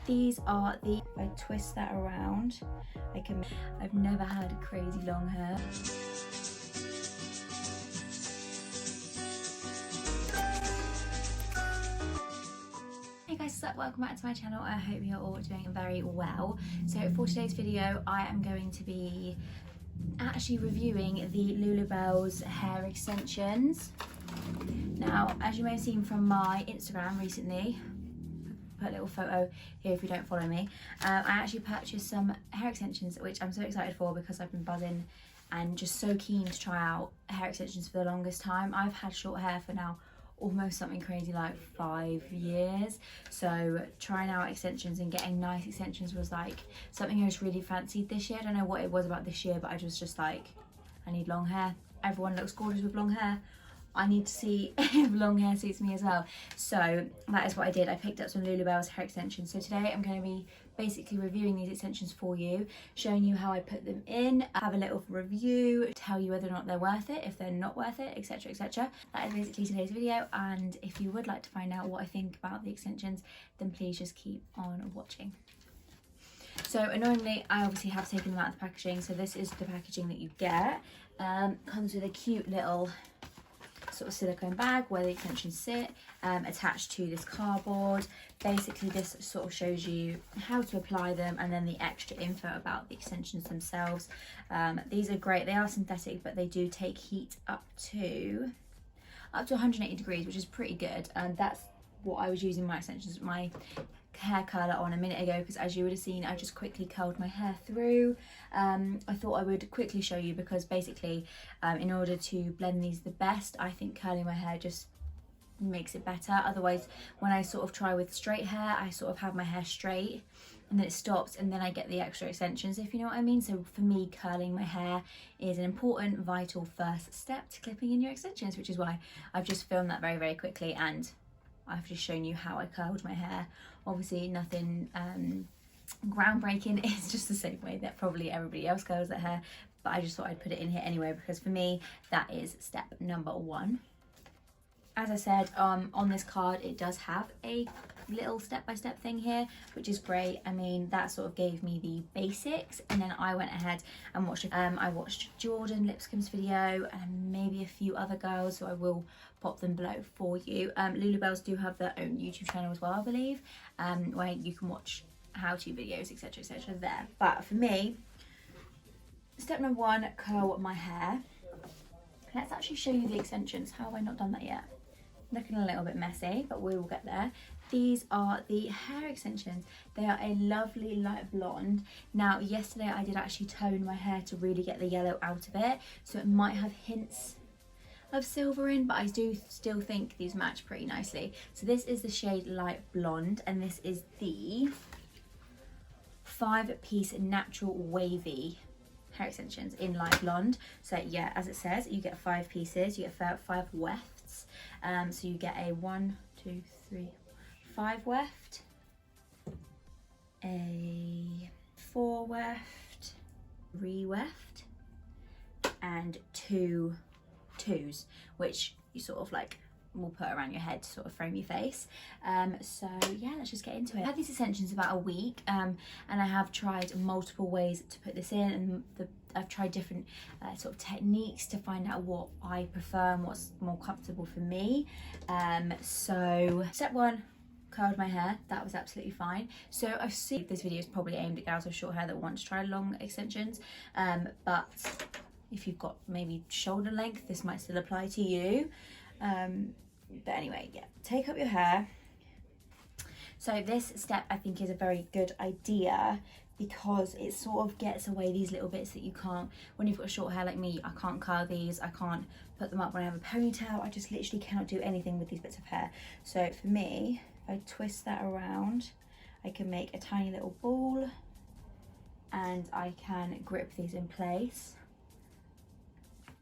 These are the, if I twist that around, I've never had crazy long hair. Hey guys, so welcome back to my channel. I hope you're all doing very well. So for today's video, I am going to be actually reviewing the Lullabellz hair extensions. Now, as you may have seen from my Instagram recently, put a little photo here if you don't follow me, I actually purchased some hair extensions, which I'm so excited for because I've been buzzing and just so keen to try out hair extensions for the longest time. I've had short hair for now almost something crazy like 5 years, so trying out extensions and getting nice extensions was like something I just really fancied this year. I don't know what it was about this year, but I was just like, I need long hair. Everyone looks gorgeous with long hair. I need to see if long hair suits me as well. So that is what I did. I picked up some Lullabellz hair extensions. So today I'm going to be basically reviewing these extensions for you, showing you how I put them in, have a little review, tell you whether or not they're worth it, if they're not worth it, etc, etc. That is basically today's video, and if you would like to find out what I think about the extensions, then please just keep on watching. So annoyingly, I obviously have taken them out of the packaging, so this is the packaging that you get. Comes with a cute little sort of silicone bag where the extensions sit, attached to this cardboard. Basically this sort of shows you how to apply them and then the extra info about the extensions themselves. These are great. They are synthetic, but they do take heat up to 180 degrees, which is pretty good, and that's what I was using my extensions, my hair curler on a minute ago, because as you would have seen, I just quickly curled my hair through. I thought I would quickly show you because basically in order to blend these the best, I think curling my hair just makes it better. Otherwise, when I sort of try with straight hair, I sort of have my hair straight and then it stops and then I get the extra extensions, if you know what I mean. So for me, curling my hair is an important, vital first step to clipping in your extensions, which is why I've just filmed that very, very quickly and I've just shown you how I curled my hair. Obviously nothing groundbreaking, it's just the same way that probably everybody else curls their hair, but I just thought I'd put it in here anyway because for me that is step number one. As I said, on this card it does have a little step-by-step thing here, which is great. I mean, that sort of gave me the basics, and then I went ahead and watched I watched Jordan Lipscomb's video and maybe a few other girls, so I will pop them below for you. Lullabellz do have their own YouTube channel as well, I believe, where you can watch how-to videos, etc, etc there. But for me, step number one, curl my hair. Let's actually show you the extensions. How have I not done that yet? Looking a little bit messy, but we will get there. These are the hair extensions. They are a lovely light blonde. Now, yesterday I did actually tone my hair to really get the yellow out of it, so it might have hints of silver in, but I do still think these match pretty nicely. So this is the shade light blonde, and this is the 5-piece natural wavy hair extensions in light blonde. So yeah, as it says, you get 5 pieces, you get 5 wefts. So you get a 1, 2, 3, 5 weft, a 4 weft, 3 weft, and 2 twos, which you sort of like will put around your head to sort of frame your face. So yeah, let's just get into it. I've had these extensions about a week, and I have tried multiple ways to put this in, and I've tried different sort of techniques to find out what I prefer and what's more comfortable for me. So step one, curled my hair. That was absolutely fine. So I see this video is probably aimed at girls with short hair that want to try long extensions, but if you've got maybe shoulder length, this might still apply to you. But anyway, yeah, take up your hair. So this step I think is a very good idea because it sort of gets away these little bits that you can't, when you've got short hair like me, I can't curl these, I can't put them up when I have a ponytail, I just literally cannot do anything with these bits of hair. So for me, if I twist that around, I can make a tiny little ball and I can grip these in place.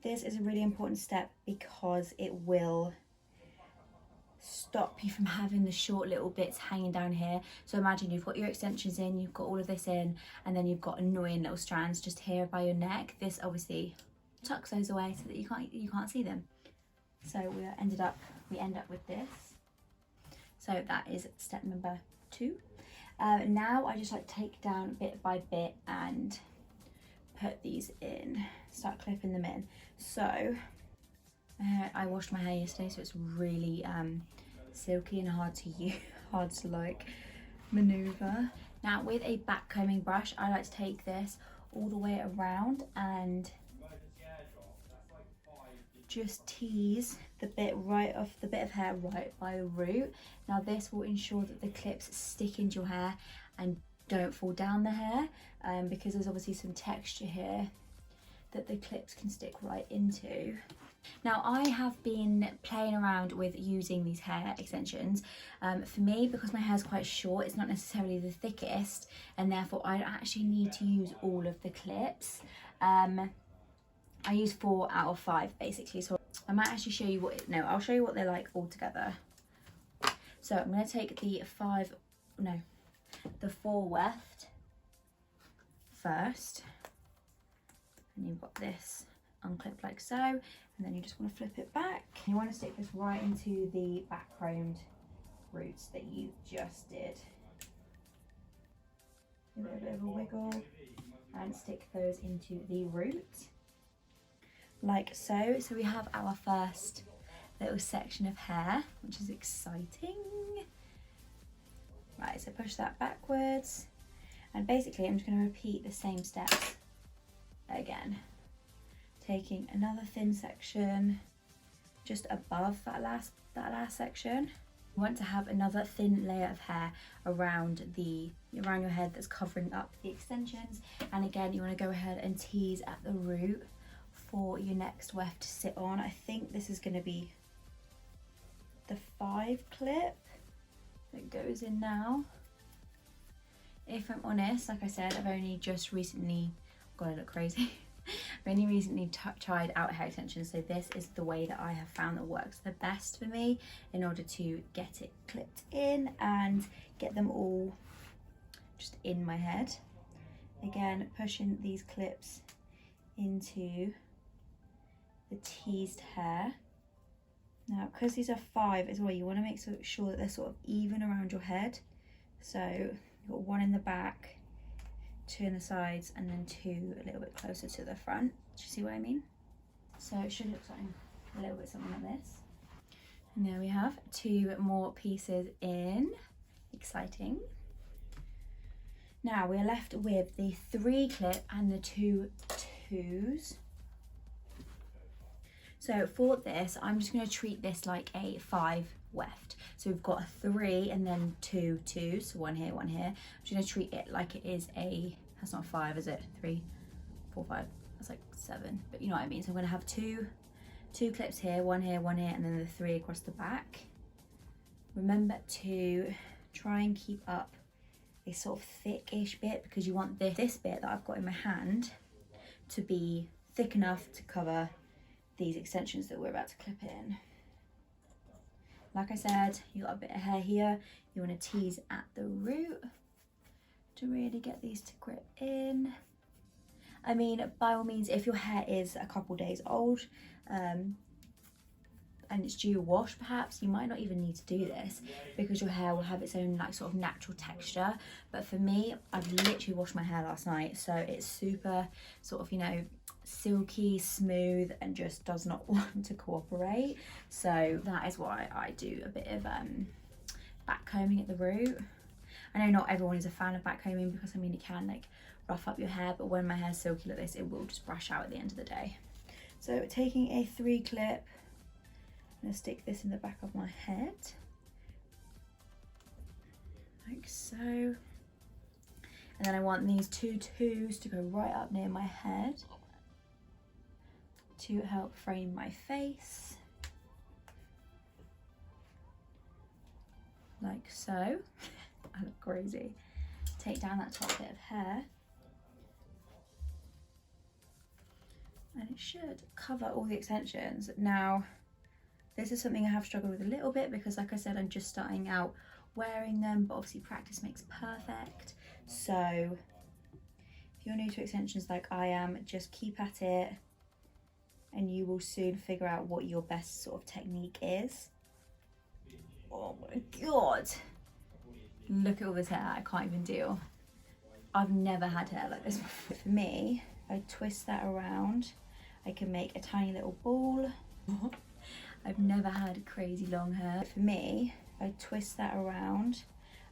This is a really important step because it will stop you from having the short little bits hanging down here. So imagine you've got your extensions in, you've got all of this in, and then you've got annoying little strands just here by your neck. This obviously tucks those away so that you can't see them. So we end up with this. So that is step number 2. Now I just like take down bit by bit and put these in, start clipping them in. So I washed my hair yesterday, so it's really silky and hard to use, hard to like maneuver. Now with a back combing brush, I like to take this all the way around and just tease the bit right off, the bit of hair right by the root. Now this will ensure that the clips stick into your hair and don't fall down the hair, because there's obviously some texture here that the clips can stick right into. Now I have been playing around with using these hair extensions. For me, because my hair is quite short, it's not necessarily the thickest, and therefore I don't actually need to use all of the clips. I use 4 out of 5 basically, so I might actually show you what, no, I'll show you what they're like all together. So I'm going to take the 4 weft first, and you've got this unclipped like so, and then you just want to flip it back. You want to stick this right into the back combed roots that you just did. Give it a bit of a wiggle and stick those into the root like so. So we have our first little section of hair, which is exciting. Right, so push that backwards, and basically I'm just going to repeat the same steps again, taking another thin section just above that last section. You want to have another thin layer of hair around your head that's covering up the extensions, and again you want to go ahead and tease at the root for your next weft to sit on. I think this is going to be the 5 clip that goes in now. If I'm honest, like I said, I've only just recently, God, I look crazy. I've only recently tried out hair extensions, so this is the way that I have found that works the best for me in order to get it clipped in and get them all just in my head. Again, pushing these clips into the teased hair. Now, because these are 5 as well, you want to make sure that they're sort of even around your head. So you've got 1 in the back, 2 in the sides, and then 2 a little bit closer to the front. Do you see what I mean? So it should look something a little bit something like this. And there we have 2 more pieces in. Exciting. Now we're left with the 3 clip and the 2 twos. So for this, I'm just going to treat this like a 5 weft. So we've got a 3 and then 2 twos, so 1 here, 1 here. I'm just going to treat it like it is a, that's not 5, is it? 3, 4, 5, that's like 7, but you know what I mean. So I'm going to have two clips here, 1 here, 1 here, and then the 3 across the back. Remember to try and keep up a sort of thickish bit, because you want this bit that I've got in my hand to be thick enough to cover these extensions that we're about to clip in. Like I said, you got a bit of hair here, you want to tease at the root to really get these to grip in. I mean, by all means, if your hair is a couple days old and it's due a wash, perhaps you might not even need to do this, because your hair will have its own like sort of natural texture. But for me, I've literally washed my hair last night, so it's super sort of, you know, silky smooth and just does not want to cooperate. So that is why I do a bit of back combing at the root. I know not everyone is a fan of back combing, because I mean it can like rough up your hair, but when my hair's silky like this, it will just brush out at the end of the day. So taking a 3 clip, I'm going to stick this in the back of my head like so, and then I want these 2 twos to go right up near my head to help frame my face like so. I look crazy. Take down that top bit of hair, and it should cover all the extensions. Now this is something I have struggled with a little bit, because like I said, I'm just starting out wearing them, but obviously practice makes perfect. So if you're new to extensions like I am, just keep at it and you will soon figure out what your best sort of technique is. Oh my god, Look at all this hair, I can't even deal. I've never had hair like this before. For me, I twist that around. I can make a tiny little ball. I've never had crazy long hair. For me, I twist that around.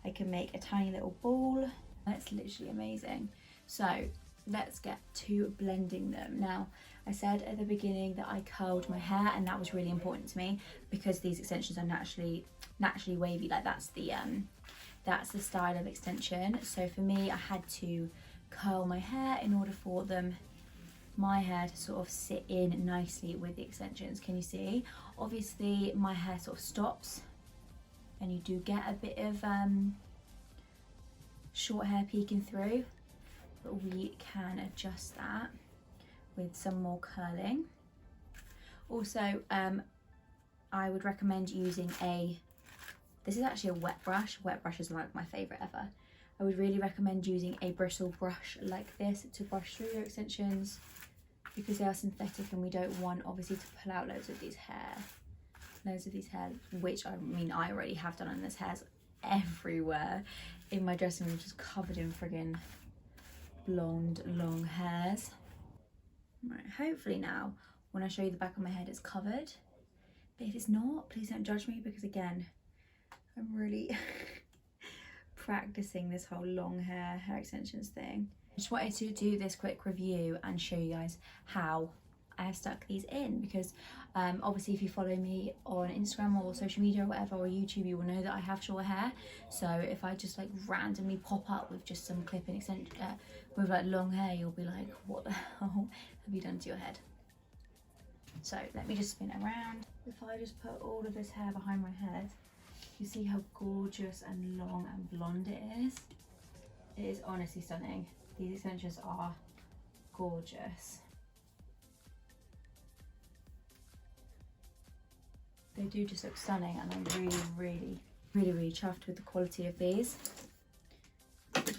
I can make a tiny little ball. That's literally amazing. So let's get to blending them. Now, I said at the beginning that I curled my hair, and that was really important to me because these extensions are naturally wavy. Like that's the style of extension. So for me, I had to curl my hair in order for my hair to sort of sit in nicely with the extensions. Can you see? Obviously my hair sort of stops and you do get a bit of short hair peeking through, but we can adjust that with some more curling. Also, I would recommend using this is actually a wet brush. Wet brushes are like my favourite ever. I would really recommend using a bristle brush like this to brush through your extensions because they are synthetic and we don't want obviously to pull out loads of these hair, which I mean I already have done, and there's hairs everywhere in my dressing room, just covered in friggin' blonde long hairs. Right, hopefully now when I show you the back of my head it's covered, but if it's not, please don't judge me because again I'm really practicing this whole long hair extensions thing. I just wanted to do this quick review and show you guys how I have stuck these in because obviously if you follow me on Instagram or social media or whatever, or YouTube, you will know that I have short hair. So if I just like randomly pop up with just some clip-in extension with like long hair, you'll be like, what the hell have you done to your head? So let me just spin it around. If I just put all of this hair behind my head, you see how gorgeous and long and blonde it is? It is honestly stunning. These extensions are gorgeous. They do just look stunning, and I'm really chuffed with the quality of these.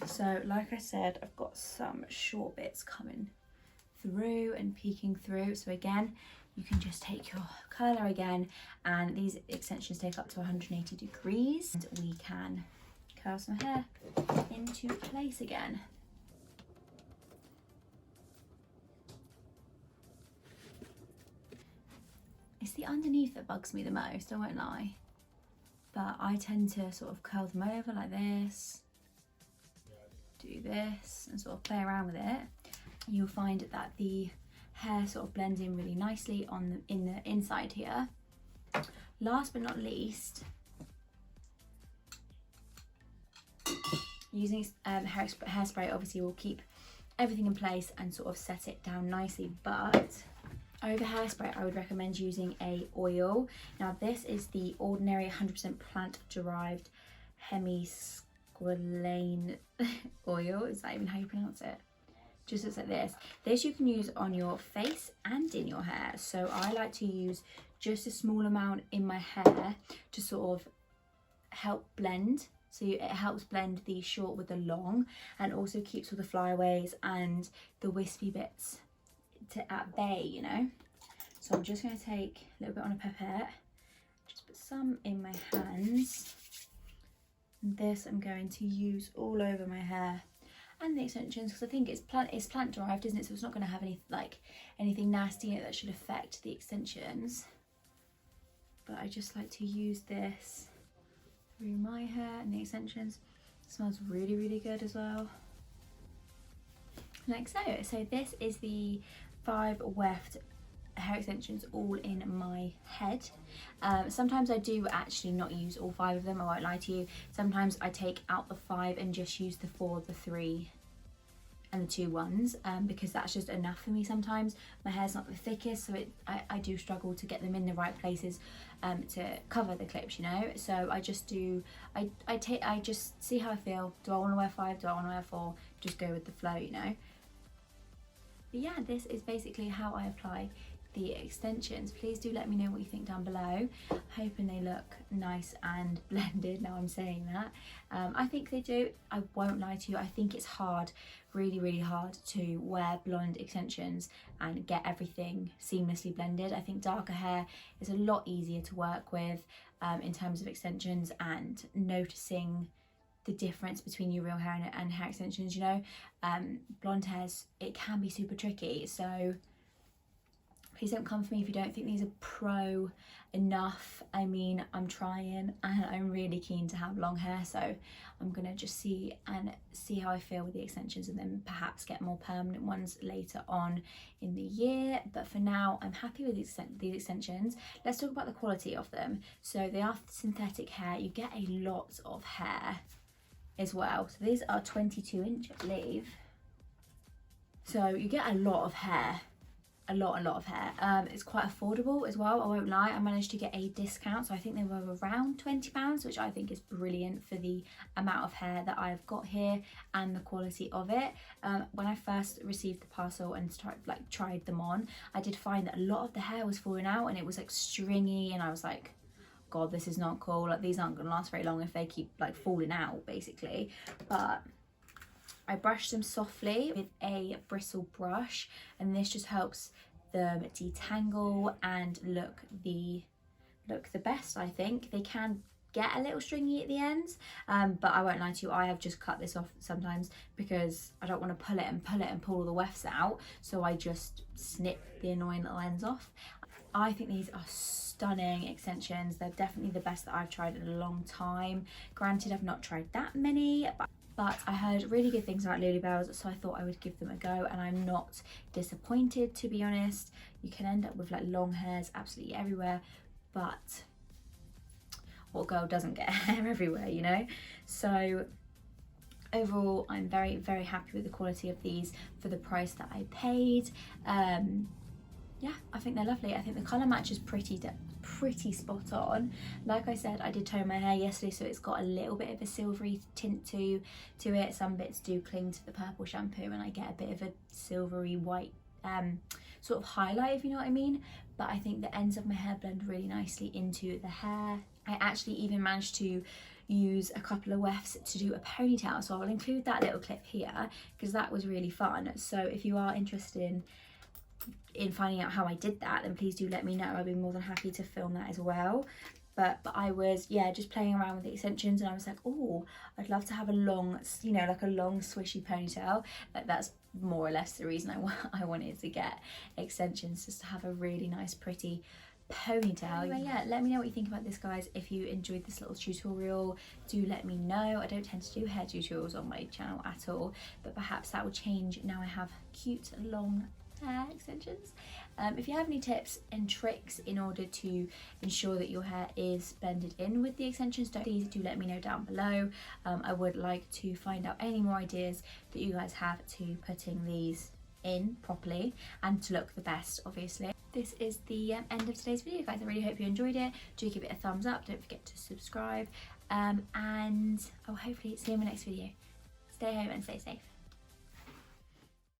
So like I said, I've got some short bits coming through and peeking through. So again, you can just take your curler again, and these extensions take up to 180 degrees. And we can curl some hair into place again. It's the underneath that bugs me the most, I won't lie. But I tend to sort of curl them over like this, do this, and sort of play around with it. You'll find that the hair sort of blends in really nicely in the inside here. Last but not least, using hairspray obviously will keep everything in place and sort of set it down nicely, but over hairspray I would recommend using a oil. Now this is the ordinary 100% plant derived hemisqualane oil. Is that even how you pronounce it? Just looks like this. This you can use on your face and in your hair. So I like to use just a small amount in my hair to sort of help blend. So it helps blend the short with the long, and also keeps all the flyaways and the wispy bits at bay, you know. So I'm just going to take a little bit on a pipette, just put some in my hands, and this I'm going to use all over my hair and the extensions, because I think it's plant derived, isn't it? So it's not going to have anything nasty in it that should affect the extensions. But I just like to use this through my hair and the extensions. It smells really good as well, like so. So this is the 5 weft hair extensions all in my head. Sometimes I do actually not use all 5 of them, I won't lie to you. Sometimes I take out the 5 and just use the 4, the 3 and the 2 ones, because that's just enough for me sometimes. My hair's not the thickest, so I do struggle to get them in the right places to cover the clips, you know. So I just do, I just see how I feel. Do I want to wear 5? Do I want to wear 4? Just go with the flow, you know. But yeah, this is basically how I apply the extensions. Please do let me know what you think down below. Hoping they look nice and blended. Now I'm saying that, I think they do. I won't lie to you, I think it's hard, really hard to wear blonde extensions and get everything seamlessly blended. I think darker hair is a lot easier to work with in terms of extensions and noticing the difference between your real hair and hair extensions, you know. Blonde hairs, it can be super tricky, so please don't come for me if you don't think these are pro enough. I mean, I'm trying and I'm really keen to have long hair, so I'm gonna just see how I feel with the extensions, and then perhaps get more permanent ones later on in the year. But for now, I'm happy with these extensions. Let's talk about the quality of them. So they are synthetic hair. You get a lot of hair as well. So these are 22 inch, I believe. So you get a lot of hair. A lot of hair. It's quite affordable as well, I won't lie. I managed to get a discount, so I think they were around £20, which I think is brilliant for the amount of hair that I've got here and the quality of it. When I first received the parcel and tried them on, I did find that a lot of the hair was falling out and it was like stringy, and I was like, God, this is not cool. Like, these aren't gonna last very long if they keep like falling out, basically. But I brushed them softly with a bristle brush, and this just helps them detangle and look the best, I think. They can get a little stringy at the ends, but I won't lie to you, I have just cut this off sometimes because I don't want to pull it and pull all the wefts out, so I just snip the annoying little ends off. I think these are stunning extensions. They're definitely the best that I've tried in a long time. Granted, I've not tried that many, but I heard really good things about Lullabellz, so I thought I would give them a go, and I'm not disappointed, to be honest. You can end up with like long hairs absolutely everywhere, but what girl doesn't get hair everywhere, you know? So overall, I'm very, very happy with the quality of these for the price that I paid. Yeah, I think they're lovely. I think the colour match is pretty spot on. Like I said, I did tone my hair yesterday, so it's got a little bit of a silvery tint to it. Some bits do cling to the purple shampoo, and I get a bit of a silvery white sort of highlight, if you know what I mean. But I think the ends of my hair blend really nicely into the hair. I actually even managed to use a couple of wefts to do a ponytail, so I'll include that little clip here because that was really fun. So if you are interested in finding out how I did that, then please do let me know. I'd be more than happy to film that as well. But I was, yeah, just playing around with the extensions, and I was like, oh, I'd love to have a long, you know, like a long swishy ponytail. Like, that's more or less the reason I wanted to get extensions, just to have a really nice pretty ponytail. Anyway, yeah, let me know what you think about this, guys. If you enjoyed this little tutorial, do let me know. I don't tend to do hair tutorials on my channel at all, but perhaps that will change now I have cute long hair extensions. If you have any tips and tricks in order to ensure that your hair is blended in with the extensions, please do let me know down below. I would like to find out any more ideas that you guys have to putting these in properly and to look the best, obviously. This is the end of today's video, guys. I really hope you enjoyed it. Do give it a thumbs up, don't forget to subscribe, and I'll hopefully see you in my next video. Stay home and stay safe.